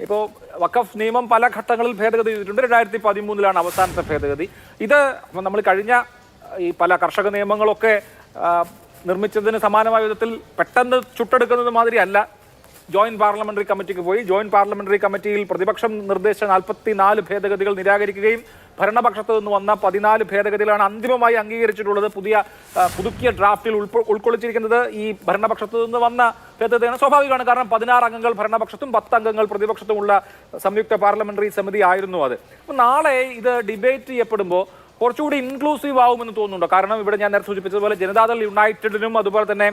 ഇപ്പോൾ വഖഫ് നിയമം പല ഘട്ടങ്ങളിൽ ഭേദഗതി ചെയ്തിട്ടുണ്ട്. 2013 അവസാനത്തെ ഭേദഗതി. ഇത് നമ്മൾ കഴിഞ്ഞ ഈ പല കർഷക നിയമങ്ങളൊക്കെ നിർമ്മിച്ചതിന് സമാനമായ വിധത്തിൽ പെട്ടെന്ന് ചുട്ടെടുക്കുന്നത് മാതിരി അല്ല. ജോയിന്റ് പാർലമെന്ററി കമ്മിറ്റിക്ക് പോയി. ജോയിന്റ് പാർലമെന്ററി കമ്മിറ്റിയിൽ പ്രതിപക്ഷം നിർദ്ദേശിച്ച 44 ഭേദഗതികൾ നിരാകരിക്കുകയും ഭരണപക്ഷത്തു നിന്ന് വന്ന 14 ഭേദഗതികളാണ് അന്തിമമായി അംഗീകരിച്ചിട്ടുള്ളത്. പുതുക്കിയ ഡ്രാഫ്റ്റിൽ ഉൾക്കൊള്ളിച്ചിരിക്കുന്നത് ഈ ഭരണപക്ഷത്തു നിന്ന് വന്ന ഭേദഗതിയാണ്. സ്വാഭാവികമാണ്, കാരണം 16 അംഗങ്ങൾ ഭരണപക്ഷത്തും 10 അംഗങ്ങൾ പ്രതിപക്ഷത്തുമുള്ള സംയുക്ത പാർലമെന്ററി സമിതി ആയിരുന്നു അത്. നാളെ ഇത് ഡിബേറ്റ് ചെയ്യപ്പെടുമ്പോൾ കുറച്ചുകൂടി ഇൻക്ലൂസീവ് ആവുമെന്ന് തോന്നുന്നുണ്ടോ? കാരണം ഇവിടെ ഞാൻ നേരത്തെ സൂചിപ്പിച്ചതുപോലെ ജനതാദൾ യുണൈറ്റഡിനും അതുപോലെ തന്നെ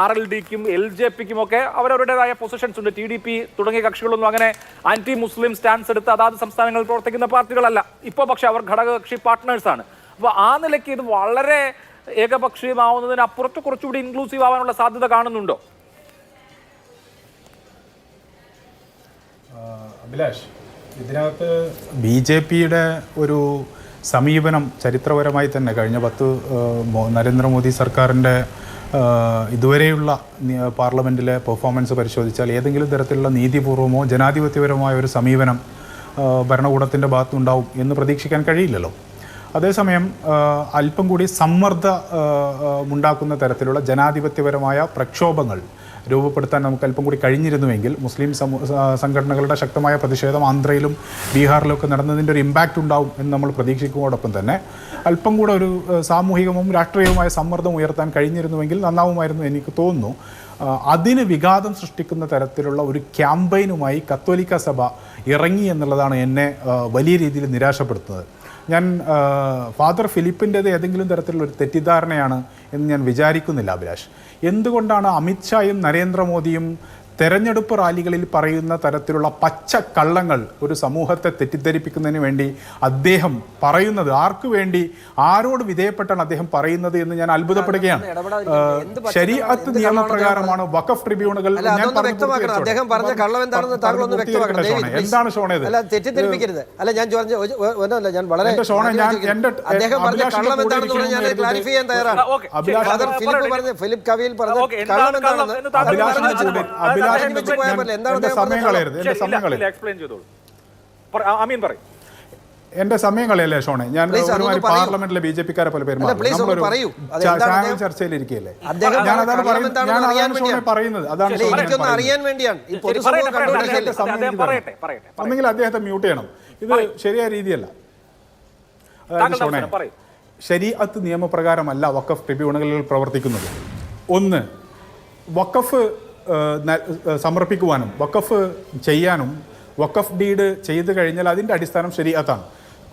RLDക്കും LJPക്കും ഒക്കെ അവരവരുടേതായ പൊസിഷൻസ് ഉണ്ട്. TDP തുടങ്ങിയ കക്ഷികളൊന്നും അങ്ങനെ ആന്റി മുസ്ലിം സ്റ്റാൻസ് എടുത്ത് അതാത് സംസ്ഥാനങ്ങളിൽ പ്രവർത്തിക്കുന്ന പാർട്ടികളല്ല. ഇപ്പോൾ പക്ഷെ അവർ ഘടകകക്ഷി പാർട്ട്നേഴ്സാണ്. അപ്പോൾ ആ നിലയ്ക്ക് ഇത് വളരെ ഏകപക്ഷീയമാവുന്നതിനപ്പുറത്ത് കുറച്ചുകൂടി ഇൻക്ലൂസീവ് ആവാനുള്ള സാധ്യത കാണുന്നുണ്ടോ? അഭിലാഷ്, ഇതിനകത്ത് BJPയുടെ ഒരു സമീപനം ചരിത്രപരമായി തന്നെ കഴിഞ്ഞ നരേന്ദ്രമോദി സർക്കാരിൻ്റെ ഇതുവരെയുള്ള പാർലമെൻറ്റിലെ പെർഫോമൻസ് പരിശോധിച്ചാൽ ഏതെങ്കിലും തരത്തിലുള്ള നീതിപൂർവമോ ജനാധിപത്യപരമായ ഒരു സമീപനം ഭരണകൂടത്തിൻ്റെ ഭാഗത്തുണ്ടാവും എന്ന് പ്രതീക്ഷിക്കാൻ കഴിയില്ലല്ലോ. അതേസമയം അല്പം കൂടി സമ്മർദ്ദമുണ്ടാക്കുന്ന തരത്തിലുള്ള ജനാധിപത്യപരമായ പ്രക്ഷോഭങ്ങൾ രൂപപ്പെടുത്താൻ നമുക്ക് അല്പം കൂടി കഴിഞ്ഞിരുന്നുവെങ്കിൽ മുസ്ലിം സംഘടനകളുടെ ശക്തമായ പ്രതിഷേധം ആന്ധ്രയിലും ബീഹാറിലൊക്കെ നടന്നതിൻ്റെ ഒരു ഇമ്പാക്റ്റ് ഉണ്ടാവും എന്ന് നമ്മൾ പ്രതീക്ഷിക്കുന്നതോടൊപ്പം തന്നെ അല്പം കൂടെ ഒരു സാമൂഹികവും രാഷ്ട്രീയവുമായ സമ്മർദ്ദം ഉയർത്താൻ കഴിഞ്ഞിരുന്നുവെങ്കിൽ നന്നാവുമായിരുന്നു എനിക്ക് തോന്നുന്നു. അതിന് വിഘാതം സൃഷ്ടിക്കുന്ന തരത്തിലുള്ള ഒരു ക്യാമ്പയിനുമായി കത്തോലിക്ക സഭ ഇറങ്ങി എന്നുള്ളതാണ് എന്നെ വലിയ രീതിയിൽ നിരാശപ്പെടുത്തുന്നത്. ഞാൻ ഫാദർ ഫിലിപ്പിൻ്റേത് ഏതെങ്കിലും തരത്തിലുള്ള ഒരു തെറ്റിദ്ധാരണയാണ് എന്ന് ഞാൻ വിചാരിക്കുന്നില്ല അഭിലാഷ്. എന്തുകൊണ്ടാണ് അമിത്ഷായും നരേന്ദ്രമോദിയും തെരഞ്ഞെടുപ്പ് റാലികളിൽ പറയുന്ന തരത്തിലുള്ള പച്ചക്കള്ളങ്ങൾ ഒരു സമൂഹത്തെ തെറ്റിദ്ധരിപ്പിക്കുന്നതിന് വേണ്ടി അദ്ദേഹം പറയുന്നത്? ആർക്കു വേണ്ടി, ആരോട് വിധേയപ്പെട്ടാണ് അദ്ദേഹം പറയുന്നത് എന്ന് ഞാൻ അത്ഭുതപ്പെടുകയാണ്. ശരീഅത്ത് നിയമപ്രകാരമാണ് വഖഫ് ട്രിബ്യൂണലുകൾ. എന്താണ് ഷോണേത്? എന്റെ സമയം കളയല്ലേ ഷോണെ? ഞാൻ പാർലമെന്റിലെ BJPക്കാരെ പോലെ ചർച്ചയിലിരിക്കുകയല്ലേ. ഞാൻ അതാണ് പറയുന്നത്. ഒന്നെങ്കിൽ അദ്ദേഹത്തെ മ്യൂട്ട് ചെയ്യണം. ഇത് ശരിയായ രീതിയല്ല. ഷോണെ, ശരീഅത്ത് നിയമപ്രകാരമല്ല വഖഫ് ട്രിബ്യൂണലുകൾ പ്രവർത്തിക്കുന്നത്. ഒന്ന്, വഖഫ് സമർപ്പിക്കുവാനും വഖഫ് ചെയ്യാനും വഖഫ് ഡീഡ് ചെയ്തു കഴിഞ്ഞാൽ അതിൻ്റെ അടിസ്ഥാനം ശരീഅത്താണ്.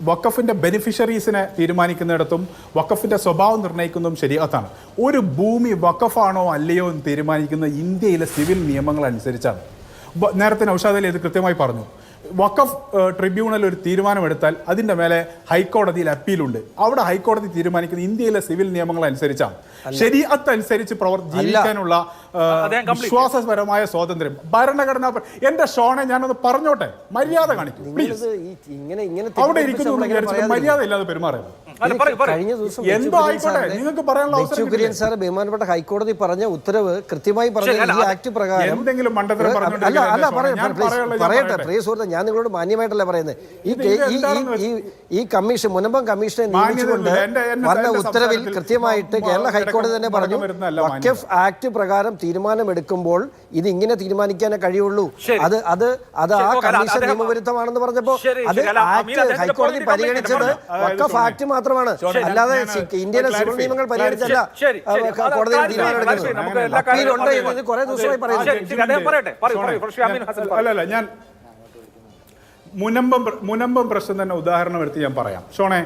വഖഫിൻ്റെ ബെനിഫിഷ്യറീസിനെ തീരുമാനിക്കുന്നിടത്തും വഖഫിൻ്റെ സ്വഭാവം നിർണ്ണയിക്കുന്നതും ശരീഅത്താണ്. ഒരു ഭൂമി വഖഫാണോ അല്ലയോ എന്ന് തീരുമാനിക്കുന്നത് ഇന്ത്യയിലെ സിവിൽ നിയമങ്ങൾ അനുസരിച്ചാണ്. നേരത്തെ നൗഷാദ് അലി ഇത് കൃത്യമായി പറഞ്ഞു. വഖഫ് ട്രിബ്യൂണൽ ഒരു തീരുമാനമെടുത്താൽ അതിൻ്റെ മേലെ ഹൈക്കോടതിയിൽ അപ്പീലുണ്ട്. അവിടെ ഹൈക്കോടതി തീരുമാനിക്കുന്നത് ഇന്ത്യയിലെ സിവിൽ നിയമങ്ങൾ അനുസരിച്ചാണ്. ശരീഅത്ത് അനുസരിച്ച് ജീവിക്കാനുള്ള വിശ്വാസപരമായ സ്വാതന്ത്ര്യം ഭരണഘടന. എന്റെ ഷോണെ, ഞാനൊന്ന് പറഞ്ഞോട്ടെ, മര്യാദ കാണിക്കും പ്ലീസ്. അവിടെ ഇരിക്കുന്നു മര്യാദ ഇല്ലാതെ പെരുമാറുന്നത്. എന്തോ ആയിക്കോട്ടെ, നിങ്ങൾക്ക് പറയാനുള്ള അവസരം. ബഹുമാനപ്പെട്ട ഹൈക്കോടതി പറഞ്ഞ ഉത്തരവ് കൃത്യമായി പറഞ്ഞ ഈ ആക്ട് പ്രകാരം എന്തെങ്കിലും മണ്ടത്തരം പറയട്ടെ പ്രിയ സുഹൃത്ത്, ഞാൻ നിങ്ങളോട് മാന്യമായിട്ടല്ല പറയുന്നത്. ഈ കമ്മീഷൻ, മുനമ്പം കമ്മീഷനെ നിയമിച്ചുകൊണ്ട് വന്ന ഉത്തരവിൽ കൃത്യമായിട്ട് കേരള ഹൈക്കോടതി തന്നെ പറഞ്ഞു, വഖഫ് ആക്ട് പ്രകാരം തീരുമാനമെടുക്കുമ്പോൾ ഇത് ഇങ്ങനെ തീരുമാനിക്കാനേ കഴിയുള്ളൂ. അത് ആ കമ്മീഷൻ നിയമവിരുദ്ധമാണെന്ന് പറഞ്ഞപ്പോ അത് ആക്ട് ഹൈക്കോടതി പരിഗണിച്ചത് വഖഫ് ആക്ട് മാത്രമാണ്, അല്ലാതെ ഇന്ത്യയിലെ സിവിൽ നിയമങ്ങൾ പരിഗണിച്ചല്ല കോടതി തീരുമാനമെടുക്കുന്നത്. അപ്പീലുണ്ട് എന്നത് കുറെ ദിവസമായി പറയുന്നത്. ഞാൻ മുനമ്പം പ്രശ്നം തന്നെ ഉദാഹരണം എടുത്ത് ഞാൻ പറയാം. ഷോണെ,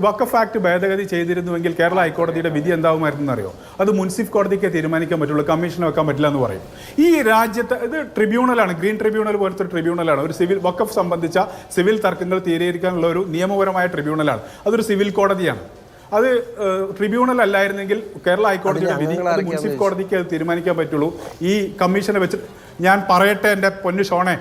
വഖഫ് ആക്ട് ഭേദഗതി ചെയ്തിരുന്നുവെങ്കിൽ കേരള ഹൈക്കോടതിയുടെ വിധി എന്താവുമായിരുന്നു അറിയോ? അത് മുൻസിഫ് കോടതിക്ക് തീരുമാനിക്കാൻ പറ്റുള്ളൂ, കമ്മീഷന് വെക്കാൻ പറ്റില്ല എന്ന് പറയും. ഈ രാജ്യത്ത് ഇത് ട്രിബ്യൂണലാണ്, ഗ്രീൻ ട്രിബ്യൂണൽ പോലത്തെ ട്രിബ്യൂണലാണ്. ഒരു സിവിൽ വഖഫ് സംബന്ധിച്ച സിവിൽ തർക്കങ്ങൾ തീരുമാനിക്കാനുള്ള ഒരു നിയമപരമായ ട്രിബ്യൂണലാണ്. അതൊരു സിവിൽ കോടതിയാണ്. അത് ട്രിബ്യൂണൽ അല്ലായിരുന്നെങ്കിൽ കേരള ഹൈക്കോടതിയുടെ വിധി മുൻസിഫ് കോടതിക്ക് അത് തീരുമാനിക്കാൻ പറ്റുള്ളൂ. ഈ കമ്മീഷനെ വെച്ച് ഞാൻ പറയട്ടെ എൻ്റെ പൊന്നു ഷോണെ,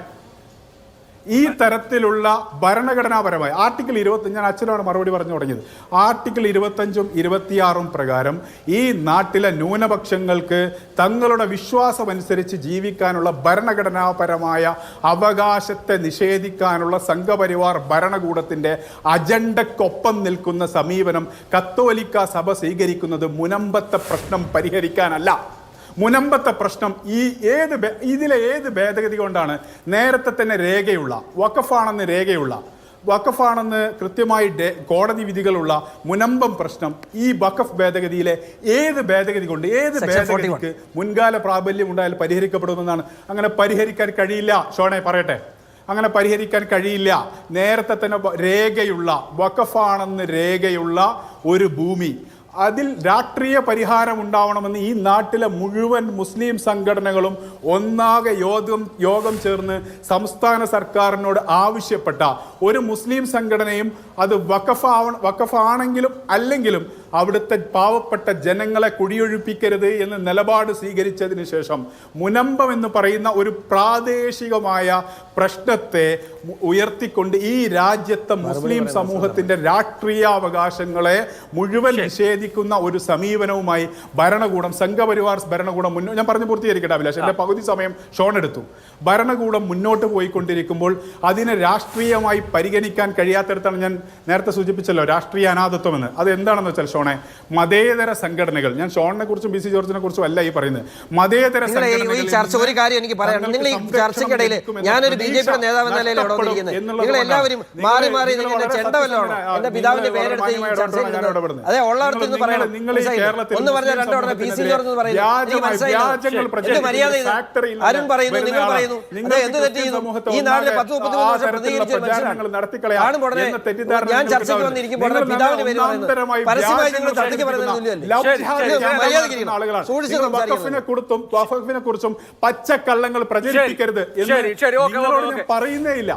ഈ തരത്തിലുള്ള ഭരണഘടനാപരമായ ആർട്ടിക്കിൾ 25, ഞാൻ അച്ഛനോട് മറുപടി പറഞ്ഞു തുടങ്ങിയത്, ആർട്ടിക്കിൾ 25ഉം 26ഉം പ്രകാരം ഈ നാട്ടിലെ ന്യൂനപക്ഷങ്ങൾക്ക് തങ്ങളുടെ വിശ്വാസമനുസരിച്ച് ജീവിക്കാനുള്ള ഭരണഘടനാപരമായ അവകാശത്തെ നിഷേധിക്കാനുള്ള സംഘപരിവാർ ഭരണകൂടത്തിന്റെ അജണ്ടക്കൊപ്പം നിൽക്കുന്ന സമീപനം കത്തോലിക്ക സഭ സ്വീകരിക്കുന്നത് മുനമ്പത്തെ പ്രശ്നം പരിഹരിക്കാനല്ല. മുനമ്പത്തെ പ്രശ്നം ഇതിലെ ഏത് ഭേദഗതി കൊണ്ടാണ് നേരത്തെ തന്നെ രേഖയുള്ള വഖഫാണെന്ന് കൃത്യമായി കോടതി വിധികളുള്ള മുനമ്പം പ്രശ്നം ഈ വഖഫ് ഭേദഗതിയിലെ ഏത് ഭേദഗതി കൊണ്ട് ഭേദഗതിക്ക് മുൻകാല പ്രാബല്യം ഉണ്ടായാൽ പരിഹരിക്കപ്പെടുമെന്നാണ്? അങ്ങനെ പരിഹരിക്കാൻ കഴിയില്ല. ഷോണെ പറയട്ടെ, അങ്ങനെ പരിഹരിക്കാൻ കഴിയില്ല. നേരത്തെ തന്നെ വഖഫാണെന്ന് രേഖയുള്ള ഒരു ഭൂമി, അതിൽ രാഷ്ട്രീയ പരിഹാരം ഉണ്ടാവണമെന്ന് ഈ നാട്ടിലെ മുഴുവൻ മുസ്ലിം സംഘടനകളും ഒന്നാകെ യോഗം ചേർന്ന് സംസ്ഥാന സർക്കാരിനോട് ആവശ്യപ്പെട്ട ഒരു മുസ്ലിം സംഘടനയും അത് വഖഫാണെങ്കിലും അല്ലെങ്കിലും അവിടുത്തെ പാവപ്പെട്ട ജനങ്ങളെ കുടിയൊഴിപ്പിക്കരുത് എന്ന് നിലപാട് സ്വീകരിച്ചതിന് ശേഷം മുനമ്പം എന്ന് പറയുന്ന ഒരു പ്രാദേശികമായ പ്രശ്നത്തെ ഉയർത്തിക്കൊണ്ട് ഈ രാജ്യത്തെ മുസ്ലിം സമൂഹത്തിന്റെ രാഷ്ട്രീയാവകാശങ്ങളെ മുഴുവൻ നിഷേധിക്കുന്ന ഒരു സമീപനവുമായി ഭരണകൂടം, സംഘപരിവാർ ഭരണകൂടം ഞാൻ പറഞ്ഞു പൂർത്തീകരിക്കട്ടെ അഭിലാഷ്, എന്റെ പകുതി സമയം ഷോൺ എടുത്തു. ഭരണകൂടം മുന്നോട്ട് പോയിക്കൊണ്ടിരിക്കുമ്പോൾ അതിനെ രാഷ്ട്രീയമായി പരിഗണിക്കാൻ കഴിയാത്തടത്താണ് ഞാൻ നേരത്തെ സൂചിപ്പിച്ചല്ലോ രാഷ്ട്രീയ അനാഥത്വം എന്ന്. അത് എന്താണെന്ന് വെച്ചാൽ ഷോണെ, മതേതര സംഘടനകൾ, ഞാൻ ഷോണിനെ കുറിച്ചും ബി സി ജോർജിനെ കുറിച്ചും അല്ല ഈ പറയുന്നത്, മതേതര ഒരു കാര്യം എനിക്ക് പറയാം. നിങ്ങൾ ഈ ചർച്ചയ്ക്കിടയിൽ ഞാനൊരു ബി.ജെ.പി. നേതാവ് എന്ന നിലയിൽ ഇവിടെ വന്നിരിക്കുന്നത്, നിങ്ങൾ എല്ലാവരും മാറി മാറി ചെണ്ടവല്ലോണോ എന്റെ പിതാവിന്റെ പേരെടുത്ത് ഈ ചർച്ചയിൽ അതെ ഉള്ളവർക്ക് ഇന്ന് പറയണം. ഒന്ന് പറഞ്ഞാൽ രണ്ടോടെ പി സി ജോർജ് പറയുന്നു മര്യാദ അരുൺ പറയുന്നു, നിങ്ങൾ പറയുന്നു, അതെ എന്ത് തെറ്റ് ചെയ്തു? ഈ നാട്ടിലെ 10-33 വർഷം പ്രതികരിച്ച മനുഷ്യനാണ്. ഞാൻ ചർച്ചയ്ക്ക് വന്നിരിക്കുമ്പോൾ പിതാവിന്റെ പേര് പറയുന്നത് പരസ്യമായി നിങ്ങൾ ചർച്ചയ്ക്ക് കുറിച്ചും പച്ചക്കള്ളങ്ങൾ പ്രചരിപ്പിക്കരുത് എന്ന് പറയുന്നേ ഇല്ല.